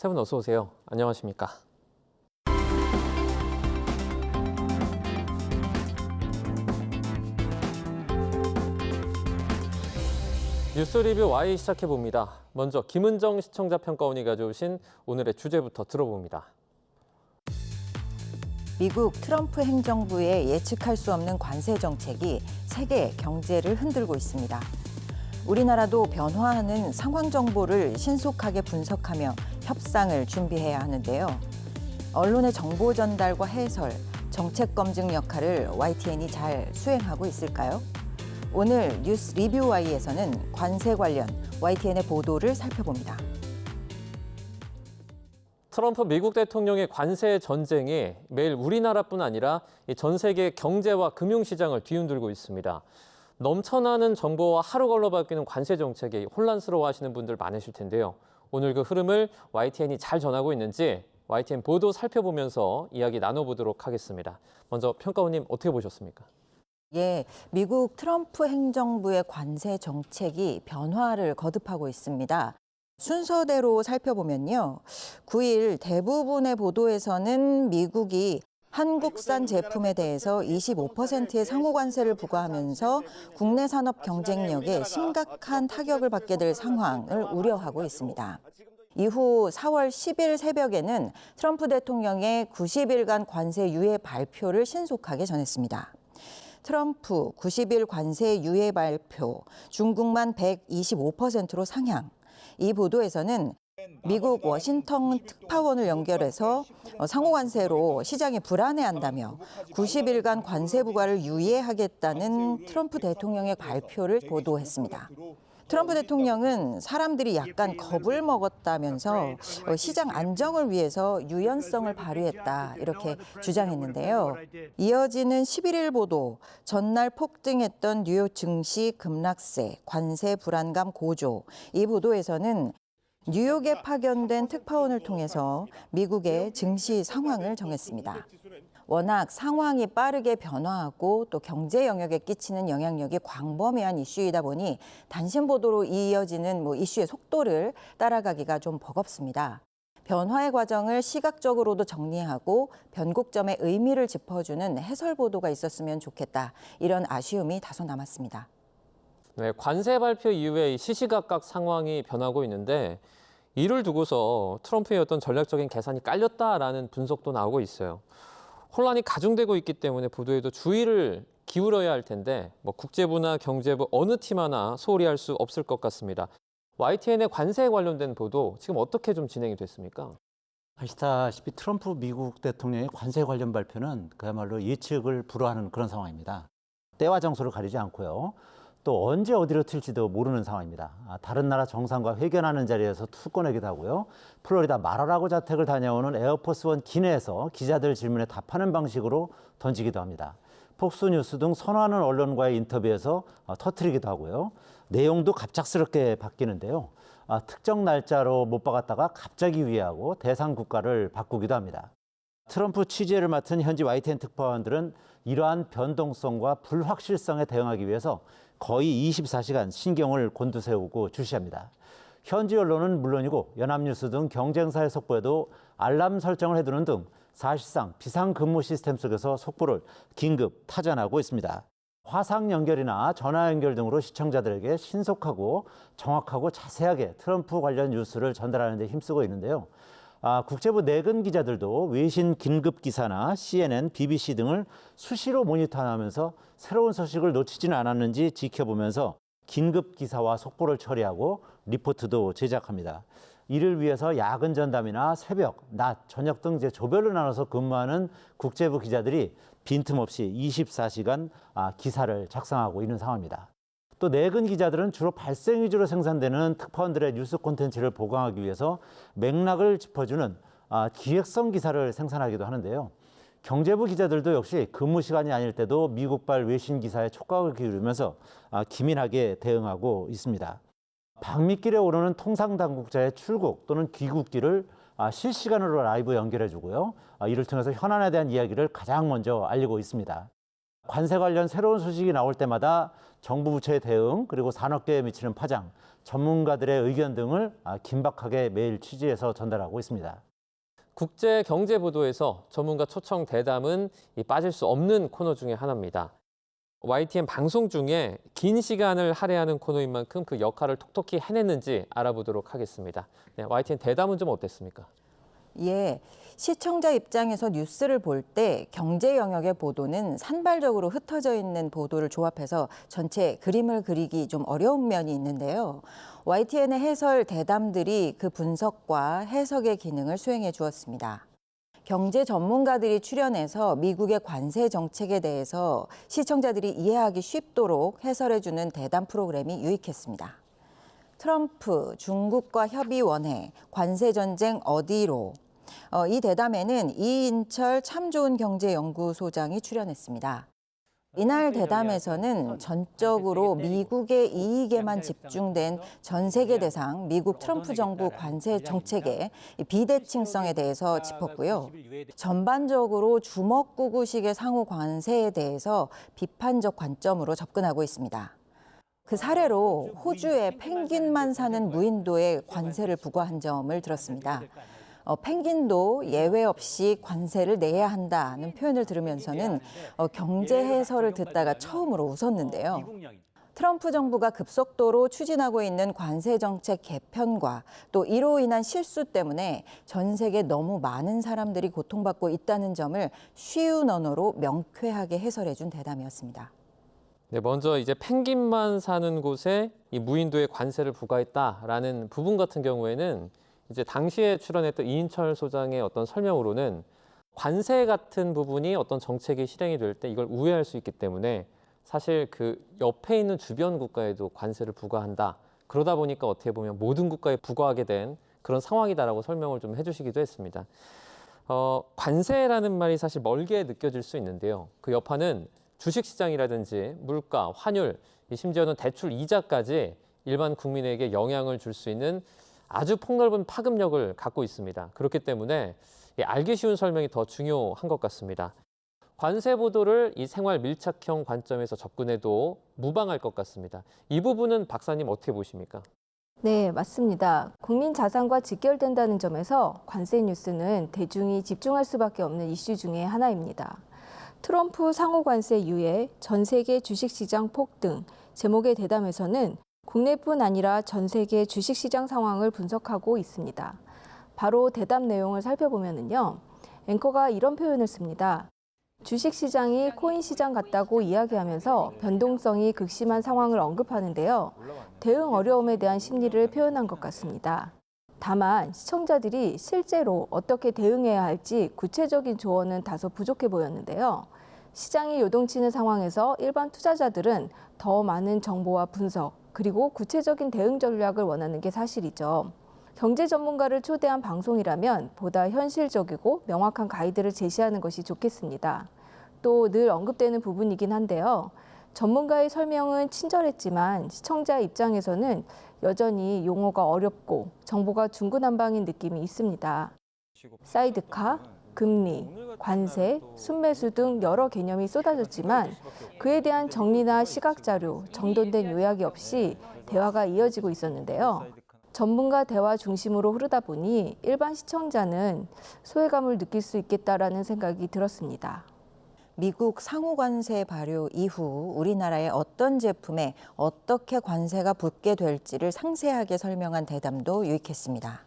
세 분 어서 오세요. 안녕하십니까? 뉴스 리뷰 Y 시작해봅니다. 먼저 김은정 시청자 평가원이 가져오신 오늘의 주제부터 들어봅니다. 미국 트럼프 행정부의 예측할 수 없는 관세 정책이 세계 경제를 흔들고 있습니다. 우리나라도 변화하는 상황 정보를 신속하게 분석하며 협상을 준비해야 하는데요. 언론의 정보 전달과 해설, 정책 검증 역할을 YTN이 잘 수행하고 있을까요? 오늘 뉴스 리뷰 Y에서는 관세 관련 YTN의 보도를 살펴봅니다. 트럼프 미국 대통령의 관세 전쟁이 매일 우리나라뿐 아니라 전 세계 경제와 금융시장을 뒤흔들고 있습니다. 넘쳐나는 정보와 하루 걸러 바뀌는 관세 정책에 혼란스러워하시는 분들 많으실 텐데요. 오늘 그 흐름을 YTN이 잘 전하고 있는지 YTN 보도 살펴보면서 이야기 나눠보도록 하겠습니다. 먼저 평가원님 어떻게 보셨습니까? 예, 미국 트럼프 행정부의 관세 정책이 변화를 거듭하고 있습니다. 순서대로 살펴보면요. 9일 대부분의 보도에서는 미국이 한국산 제품에 대해서 25%의 상호관세를 부과하면서 국내 산업 경쟁력에 심각한 타격을 받게 될 상황을 우려하고 있습니다. 이후 4월 10일 새벽에는 트럼프 대통령의 90일간 관세 유예 발표를 신속하게 전했습니다. 트럼프 90일 관세 유예 발표, 중국만 125%로 상향. 이 보도에서는 미국 워싱턴 특파원을 연결해서 상호관세로 시장이 불안해한다며 90일간 관세 부과를 유예하겠다는 트럼프 대통령의 발표를 보도했습니다. 트럼프 대통령은 사람들이 약간 겁을 먹었다면서 시장 안정을 위해서 유연성을 발휘했다 이렇게 주장했는데요. 이어지는 11일 보도, 전날 폭등했던 뉴욕 증시 급락세, 관세 불안감 고조. 이 보도에서는 뉴욕에 파견된 특파원을 통해서 미국의 증시 상황을 정했습니다. 워낙 상황이 빠르게 변화하고 또 경제 영역에 끼치는 영향력이 광범위한 이슈이다 보니 단신 보도로 이어지는 이슈의 속도를 따라가기가 좀 버겁습니다. 변화의 과정을 시각적으로도 정리하고 변곡점의 의미를 짚어주는 해설 보도가 있었으면 좋겠다. 이런 아쉬움이 다소 남았습니다. 네, 관세 발표 이후에 시시각각 상황이 변하고 있는데 이를 두고서 트럼프의 어떤 전략적인 계산이 깔렸다라는 분석도 나오고 있어요. 혼란이 가중되고 있기 때문에 보도에도 주의를 기울여야 할 텐데 국제부나 경제부 어느 팀 하나 소홀히 할 수 없을 것 같습니다. YTN의 관세에 관련된 보도 지금 어떻게 좀 진행이 됐습니까? 아시다시피 트럼프 미국 대통령의 관세 관련 발표는 그야말로 예측을 불허하는 그런 상황입니다. 때와 장소를 가리지 않고요. 또 언제 어디로 튈지도 모르는 상황입니다. 다른 나라 정상과 회견하는 자리에서 툭 꺼내기도 하고요. 플로리다 마라라고 자택을 다녀오는 에어포스원 기내에서 기자들 질문에 답하는 방식으로 던지기도 합니다. 폭스뉴스 등 선호하는 언론과의 인터뷰에서 터뜨리기도 하고요. 내용도 갑작스럽게 바뀌는데요. 특정 날짜로 못 박았다가 갑자기 위하고 대상 국가를 바꾸기도 합니다. 트럼프 취재를 맡은 현지 YTN 특파원들은 이러한 변동성과 불확실성에 대응하기 위해서 거의 24시간 신경을 곤두세우고 주시합니다. 현지 언론은 물론이고 연합뉴스 등 경쟁사의 속보에도 알람 설정을 해두는 등 사실상 비상근무 시스템 속에서 속보를 긴급 타전하고 있습니다. 화상 연결이나 전화 연결 등으로 시청자들에게 신속하고 정확하고 자세하게 트럼프 관련 뉴스를 전달하는 데 힘쓰고 있는데요. 국제부 내근 기자들도 외신 긴급 기사나 CNN, BBC 등을 수시로 모니터하면서 새로운 소식을 놓치지는 않았는지 지켜보면서 긴급 기사와 속보를 처리하고 리포트도 제작합니다. 이를 위해서 야근 전담이나 새벽, 낮, 저녁 등 조별로 나눠서 근무하는 국제부 기자들이 빈틈없이 24시간 기사를 작성하고 있는 상황입니다. 또 내근 기자들은 주로 발생 위주로 생산되는 특파원들의 뉴스 콘텐츠를 보강하기 위해서 맥락을 짚어주는 기획성 기사를 생산하기도 하는데요. 경제부 기자들도 역시 근무 시간이 아닐 때도 미국발 외신 기사에 촉각을 기울이면서 기민하게 대응하고 있습니다. 방미길에 오르는 통상당국자의 출국 또는 귀국길을 실시간으로 라이브 연결해주고요. 이를 통해서 현안에 대한 이야기를 가장 먼저 알리고 있습니다. 관세 관련 새로운 소식이 나올 때마다 정부 부처의 대응, 그리고 산업계에 미치는 파장, 전문가들의 의견 등을 긴박하게 매일 취재해서 전달하고 있습니다. 국제 경제 보도에서 전문가 초청 대담은 빠질 수 없는 코너 중에 하나입니다. YTN 방송 중에 긴 시간을 할애하는 코너인 만큼 그 역할을 톡톡히 해냈는지 알아보도록 하겠습니다. 네, YTN 대담은 좀 어땠습니까? 예, 시청자 입장에서 뉴스를 볼 때 경제 영역의 보도는 산발적으로 흩어져 있는 보도를 조합해서 전체 그림을 그리기 좀 어려운 면이 있는데요. YTN의 해설 대담들이 그 분석과 해석의 기능을 수행해 주었습니다. 경제 전문가들이 출연해서 미국의 관세 정책에 대해서 시청자들이 이해하기 쉽도록 해설해주는 대담 프로그램이 유익했습니다. 트럼프, 중국과 협의 원회, 관세 전쟁 어디로? 이 대담에는 이인철 참 좋은 경제연구소장이 출연했습니다. 이날 대담에서는 전적으로 미국의 이익에만 집중된 전 세계 대상 미국 트럼프 정부 관세 정책의 비대칭성에 대해서 짚었고요. 전반적으로 주먹구구식의 상호 관세에 대해서 비판적 관점으로 접근하고 있습니다. 그 사례로 호주의 펭귄만 사는 무인도에 관세를 부과한 점을 들었습니다. 펭귄도 예외 없이 관세를 내야 한다는 표현을 들으면서는 경제 해설을 듣다가 처음으로 웃었는데요. 트럼프 정부가 급속도로 추진하고 있는 관세 정책 개편과 또 이로 인한 실수 때문에 전 세계 너무 많은 사람들이 고통받고 있다는 점을 쉬운 언어로 명쾌하게 해설해준 대담이었습니다. 네, 먼저 이제 펭귄만 사는 곳에 이 무인도에 관세를 부과했다라는 부분 같은 경우에는 이제 당시에 출연했던 이인철 소장의 어떤 설명으로는 관세 같은 부분이 어떤 정책이 실행이 될 때 이걸 우회할 수 있기 때문에 사실 그 옆에 있는 주변 국가에도 관세를 부과한다. 그러다 보니까 어떻게 보면 모든 국가에 부과하게 된 그런 상황이다라고 설명을 좀 해주시기도 했습니다. 관세라는 말이 사실 멀게 느껴질 수 있는데요. 그 여파는 주식시장이라든지 물가, 환율, 심지어는 대출 이자까지 일반 국민에게 영향을 줄 수 있는 아주 폭넓은 파급력을 갖고 있습니다. 그렇기 때문에 알기 쉬운 설명이 더 중요한 것 같습니다. 관세 보도를 이 생활 밀착형 관점에서 접근해도 무방할 것 같습니다. 이 부분은 박사님 어떻게 보십니까? 네, 맞습니다. 국민 자산과 직결된다는 점에서 관세 뉴스는 대중이 집중할 수밖에 없는 이슈 중에 하나입니다. 트럼프 상호 관세 유예, 전 세계 주식시장 폭등 제목의 대담에서는 국내뿐 아니라 전 세계 주식시장 상황을 분석하고 있습니다. 바로 대담 내용을 살펴보면요. 앵커가 이런 표현을 씁니다. 주식시장이 코인시장 같다고 이야기하면서 변동성이 극심한 상황을 언급하는데요. 대응 어려움에 대한 심리를 표현한 것 같습니다. 다만 시청자들이 실제로 어떻게 대응해야 할지 구체적인 조언은 다소 부족해 보였는데요. 시장이 요동치는 상황에서 일반 투자자들은 더 많은 정보와 분석, 그리고 구체적인 대응 전략을 원하는 게 사실이죠. 경제 전문가를 초대한 방송이라면 보다 현실적이고 명확한 가이드를 제시하는 것이 좋겠습니다. 또 늘 언급되는 부분이긴 한데요. 전문가의 설명은 친절했지만 시청자 입장에서는 여전히 용어가 어렵고 정보가 중구난방인 느낌이 있습니다. 사이드카, 금리, 관세, 순매수 등 여러 개념이 쏟아졌지만 그에 대한 정리나 시각자료, 정돈된 요약이 없이 대화가 이어지고 있었는데요. 전문가 대화 중심으로 흐르다 보니 일반 시청자는 소외감을 느낄 수 있겠다라는 생각이 들었습니다. 미국 상호 관세 발효 이후 우리나라의 어떤 제품에 어떻게 관세가 붙게 될지를 상세하게 설명한 대담도 유익했습니다.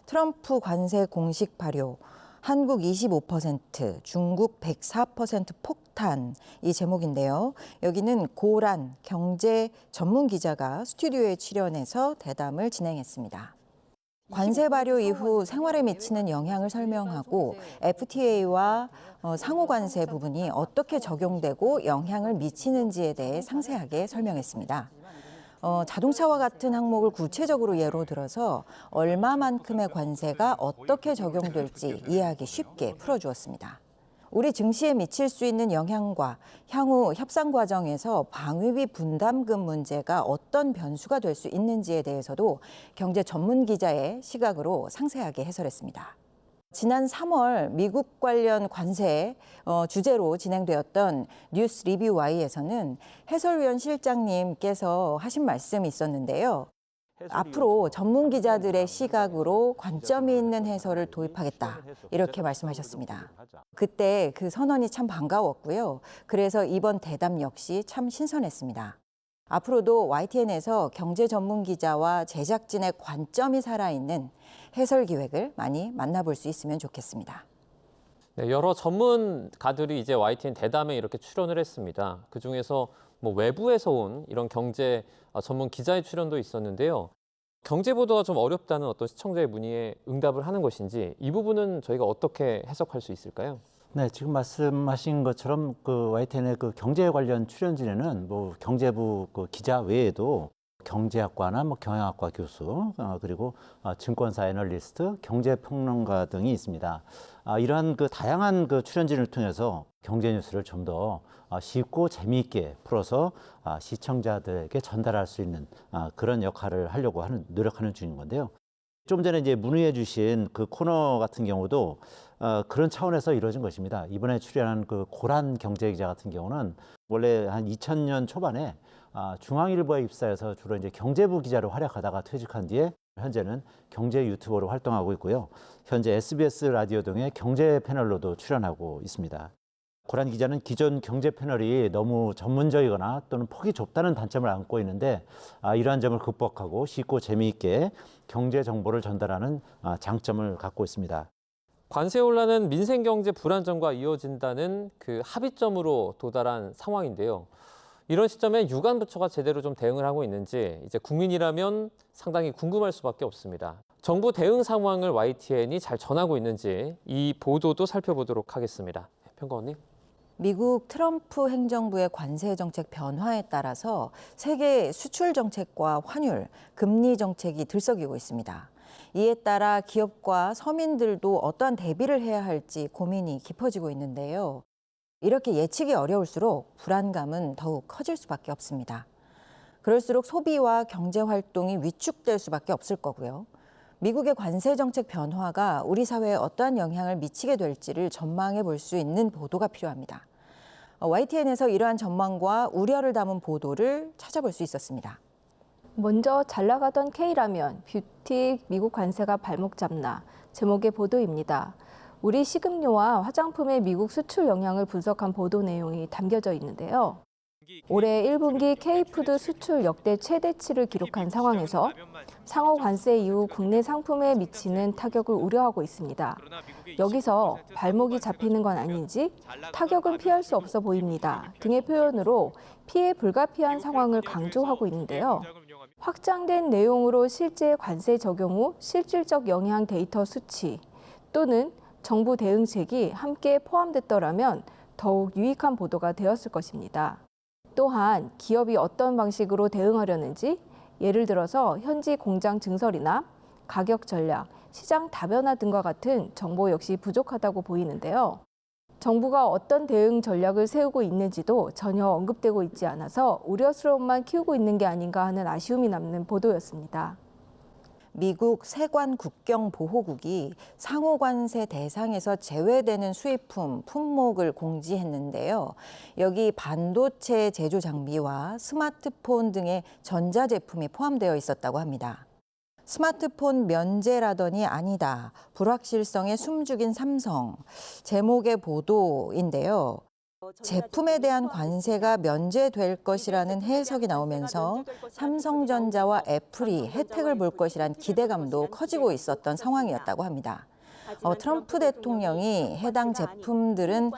트럼프 관세 공식 발효, 한국 25%, 중국 104% 폭탄 이 제목인데요. 여기는 고란 경제 전문 기자가 스튜디오에 출연해서 대담을 진행했습니다. 관세 발효 이후 생활에 미치는 영향을 설명하고 FTA와 상호 관세 부분이 어떻게 적용되고 영향을 미치는지에 대해 상세하게 설명했습니다. 자동차와 같은 항목을 구체적으로 예로 들어서 얼마만큼의 관세가 어떻게 적용될지 이해하기 쉽게 풀어주었습니다. 우리 증시에 미칠 수 있는 영향과 향후 협상 과정에서 방위비 분담금 문제가 어떤 변수가 될 수 있는지에 대해서도 경제 전문 기자의 시각으로 상세하게 해설했습니다. 지난 3월 미국 관련 관세 주제로 진행되었던 뉴스 리뷰 Y에서는 해설위원 실장님께서 하신 말씀이 있었는데요. 앞으로 전문 기자들의 시각으로 관점이 있는 해설을 도입하겠다, 이렇게 말씀하셨습니다. 그때 그 선언이 참 반가웠고요. 그래서 이번 대담 역시 참 신선했습니다. 앞으로도 YTN에서 경제 전문 기자와 제작진의 관점이 살아있는 해설 기획을 많이 만나볼 수 있으면 좋겠습니다. 네, 여러 전문가들이 이제 YTN 대담에 이렇게 출연을 했습니다. 그중에서 뭐 외부에서 온 이런 경제 전문 기자의 출연도 있었는데요. 경제 보도가 좀 어렵다는 어떤 시청자의 문의에 응답을 하는 것인지 이 부분은 저희가 어떻게 해석할 수 있을까요? 네, 지금 말씀하신 것처럼 그 YTN의 그 경제 관련 출연진에는 뭐 경제부 그 기자 외에도 경제학과나 뭐 경영학과 교수, 그리고 증권사 애널리스트, 경제평론가 등이 있습니다. 이러한 그 다양한 그 출연진을 통해서 경제 뉴스를 좀 더 쉽고 재미있게 풀어서 시청자들에게 전달할 수 있는 그런 역할을 하려고 노력하는 중인 건데요. 좀 전에 이제 문의해 주신 그 코너 같은 경우도 그런 차원에서 이루어진 것입니다. 이번에 출연한 그 고란 경제기자 같은 경우는 원래 한 2000년 초반에 중앙일보에 입사해서 주로 이제 경제부 기자로 활약하다가 퇴직한 뒤에 현재는 경제 유튜버로 활동하고 있고요. 현재 SBS 라디오 등의 경제 패널로도 출연하고 있습니다. 고란 기자는 기존 경제 패널이 너무 전문적이거나 또는 폭이 좁다는 단점을 안고 있는데 이러한 점을 극복하고 쉽고 재미있게 경제 정보를 전달하는 장점을 갖고 있습니다. 관세 혼란은 민생 경제 불안정과 이어진다는 그 합의점으로 도달한 상황인데요. 이런 시점에 유관 부처가 제대로 좀 대응을 하고 있는지 이제 국민이라면 상당히 궁금할 수밖에 없습니다. 정부 대응 상황을 YTN이 잘 전하고 있는지 이 보도도 살펴보도록 하겠습니다. 평가원님. 미국 트럼프 행정부의 관세 정책 변화에 따라서 세계 수출 정책과 환율, 금리 정책이 들썩이고 있습니다. 이에 따라 기업과 서민들도 어떠한 대비를 해야 할지 고민이 깊어지고 있는데요. 이렇게 예측이 어려울수록 불안감은 더욱 커질 수밖에 없습니다. 그럴수록 소비와 경제 활동이 위축될 수밖에 없을 거고요. 미국의 관세 정책 변화가 우리 사회에 어떠한 영향을 미치게 될지를 전망해 볼 수 있는 보도가 필요합니다. YTN에서 이러한 전망과 우려를 담은 보도를 찾아볼 수 있었습니다. 먼저 잘 나가던 K라면, 뷰티 미국 관세가 발목 잡나 제목의 보도입니다. 우리 식음료와 화장품의 미국 수출 영향을 분석한 보도 내용이 담겨져 있는데요. 올해 1분기 K푸드 수출 역대 최대치를 기록한 상황에서 상호 관세 이후 국내 상품에 미치는 타격을 우려하고 있습니다. 여기서 발목이 잡히는 건 아닌지 타격은 피할 수 없어 보입니다 등의 표현으로 피해 불가피한 상황을 강조하고 있는데요. 확장된 내용으로 실제 관세 적용 후 실질적 영향 데이터 수치 또는 정부 대응책이 함께 포함됐더라면 더욱 유익한 보도가 되었을 것입니다. 또한 기업이 어떤 방식으로 대응하려는지, 예를 들어서 현지 공장 증설이나 가격 전략, 시장 다변화 등과 같은 정보 역시 부족하다고 보이는데요. 정부가 어떤 대응 전략을 세우고 있는지도 전혀 언급되고 있지 않아서 우려스러움만 키우고 있는 게 아닌가 하는 아쉬움이 남는 보도였습니다. 미국 세관 국경 보호국이 상호관세 대상에서 제외되는 수입품, 품목을 공지했는데요. 여기 반도체 제조 장비와 스마트폰 등의 전자제품이 포함되어 있었다고 합니다. 스마트폰 면제라더니 아니다. 불확실성에 숨죽인 삼성. 제목의 보도인데요. 제품에 대한 관세가 면제될 것이라는 해석이 나오면서 삼성전자와 애플이 혜택을 볼 것이란 기대감도 커지고 있었던 상황이었다고 합니다. 트럼프 대통령이 해당 제품들은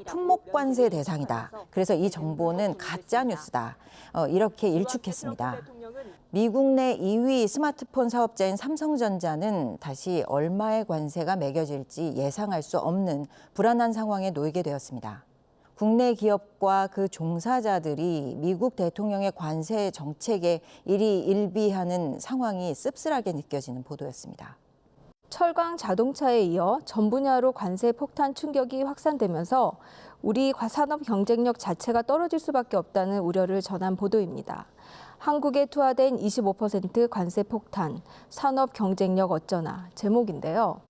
품목 관세 대상이다. 그래서 이 정보는 가짜 뉴스다. 이렇게 일축했습니다. 미국 내 2위 스마트폰 사업자인 삼성전자는 다시 얼마의 관세가 매겨질지 예상할 수 없는 불안한 상황에 놓이게 되었습니다. 국내 기업과 그 종사자들이 미국 대통령의 관세 정책에 일희일비하는 상황이 씁쓸하게 느껴지는 보도였습니다. 철강 자동차에 이어 전 분야로 관세 폭탄 충격이 확산되면서 우리 산업 경쟁력 자체가 떨어질 수밖에 없다는 우려를 전한 보도입니다. 한국에 투하된 25% 관세 폭탄, 산업 경쟁력 어쩌나 제목인데요.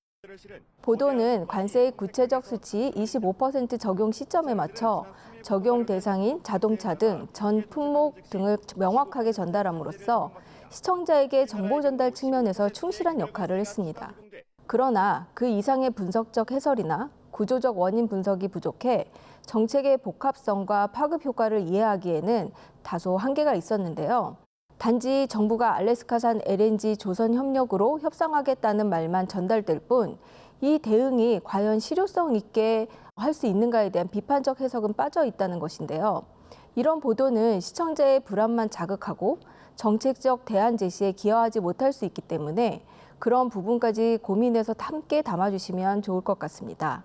보도는 관세의 구체적 수치 25% 적용 시점에 맞춰 적용 대상인 자동차 등 전 품목 등을 명확하게 전달함으로써 시청자에게 정보 전달 측면에서 충실한 역할을 했습니다. 그러나 그 이상의 분석적 해설이나 구조적 원인 분석이 부족해 정책의 복합성과 파급 효과를 이해하기에는 다소 한계가 있었는데요. 단지 정부가 알래스카산 LNG 조선 협력으로 협상하겠다는 말만 전달될 뿐 이 대응이 과연 실효성 있게 할 수 있는가에 대한 비판적 해석은 빠져 있다는 것인데요. 이런 보도는 시청자의 불안만 자극하고 정책적 대안 제시에 기여하지 못할 수 있기 때문에 그런 부분까지 고민해서 함께 담아주시면 좋을 것 같습니다.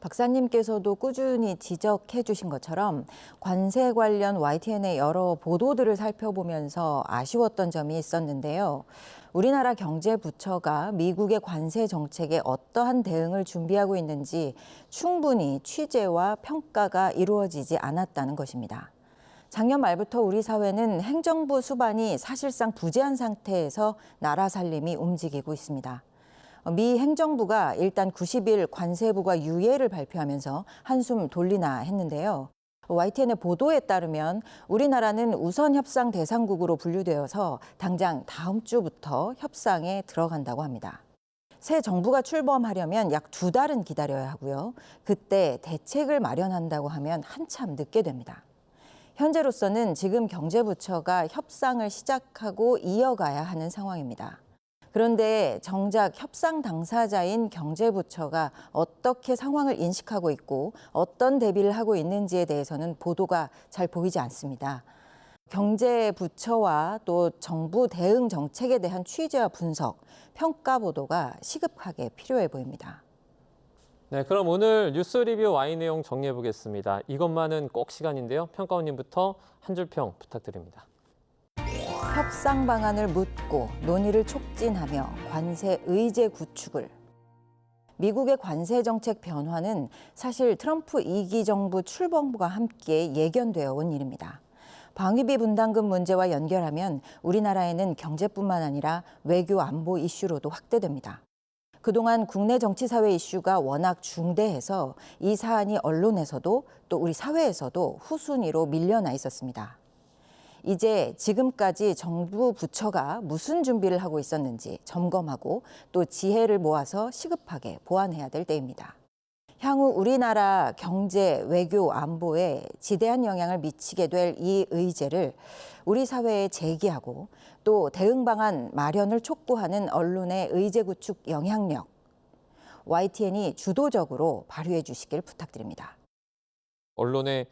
박사님께서도 꾸준히 지적해 주신 것처럼 관세 관련 YTN의 여러 보도들을 살펴보면서 아쉬웠던 점이 있었는데요. 우리나라 경제부처가 미국의 관세 정책에 어떠한 대응을 준비하고 있는지 충분히 취재와 평가가 이루어지지 않았다는 것입니다. 작년 말부터 우리 사회는 행정부 수반이 사실상 부재한 상태에서 나라 살림이 움직이고 있습니다. 미 행정부가 일단 90일 관세부가 유예를 발표하면서 한숨 돌리나 했는데요. YTN의 보도에 따르면 우리나라는 우선 협상 대상국으로 분류되어서 당장 다음 주부터 협상에 들어간다고 합니다. 새 정부가 출범하려면 약 2달은 기다려야 하고요. 그때 대책을 마련한다고 하면 한참 늦게 됩니다. 현재로서는 지금 경제부처가 협상을 시작하고 이어가야 하는 상황입니다. 그런데 정작 협상 당사자인 경제부처가 어떻게 상황을 인식하고 있고 어떤 대비를 하고 있는지에 대해서는 보도가 잘 보이지 않습니다. 경제부처와 또 정부 대응 정책에 대한 취재와 분석, 평가 보도가 시급하게 필요해 보입니다. 네, 그럼 오늘 뉴스 리뷰 Y 내용 정리해 보겠습니다. 이것만은 꼭 시간인데요. 평가원님부터 한 줄 평 부탁드립니다. 협상 방안을 묻고 논의를 촉진하며 관세 의제 구축을. 미국의 관세 정책 변화는 사실 트럼프 2기 정부 출범과 함께 예견되어 온 일입니다. 방위비 분담금 문제와 연결하면 우리나라에는 경제뿐만 아니라 외교 안보 이슈로도 확대됩니다. 그동안 국내 정치 사회 이슈가 워낙 중대해서 이 사안이 언론에서도 또 우리 사회에서도 후순위로 밀려나 있었습니다. 이제 지금까지 정부 부처가 무슨 준비를 하고 있었는지 점검하고 또 지혜를 모아서 시급하게 보완해야 될 때입니다. 향후 우리나라 경제, 외교, 안보에 지대한 영향을 미치게 될 이 의제를 우리 사회에 제기하고 또 대응 방안 마련을 촉구하는 언론의 의제 구축 영향력, YTN이 주도적으로 발휘해 주시길 부탁드립니다. 언론의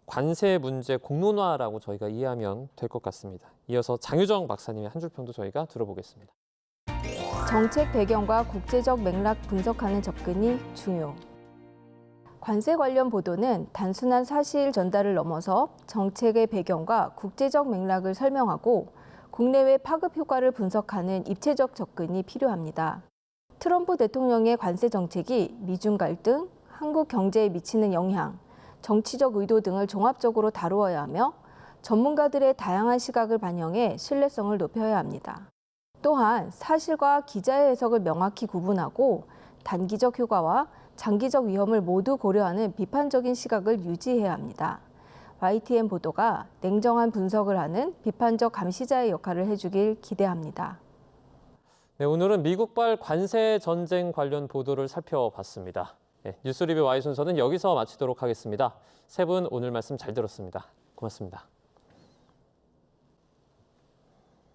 관세 문제 공론화라고 저희가 이해하면 될 것 같습니다. 이어서 장유정 박사님의 한 줄 평도 저희가 들어보겠습니다. 정책 배경과 국제적 맥락 분석하는 접근이 중요. 관세 관련 보도는 단순한 사실 전달을 넘어서 정책의 배경과 국제적 맥락을 설명하고 국내외 파급 효과를 분석하는 입체적 접근이 필요합니다. 트럼프 대통령의 관세 정책이 미중 갈등, 한국 경제에 미치는 영향, 정치적 의도 등을 종합적으로 다루어야 하며 전문가들의 다양한 시각을 반영해 신뢰성을 높여야 합니다. 또한 사실과 기자의 해석을 명확히 구분하고 단기적 효과와 장기적 위험을 모두 고려하는 비판적인 시각을 유지해야 합니다. YTN 보도가 냉정한 분석을 하는 비판적 감시자의 역할을 해주길 기대합니다. 네, 오늘은 미국발 관세 전쟁 관련 보도를 살펴봤습니다. 네, 뉴스 리뷰 Y 순서는 여기서 마치도록 하겠습니다. 세 분 오늘 말씀 잘 들었습니다. 고맙습니다.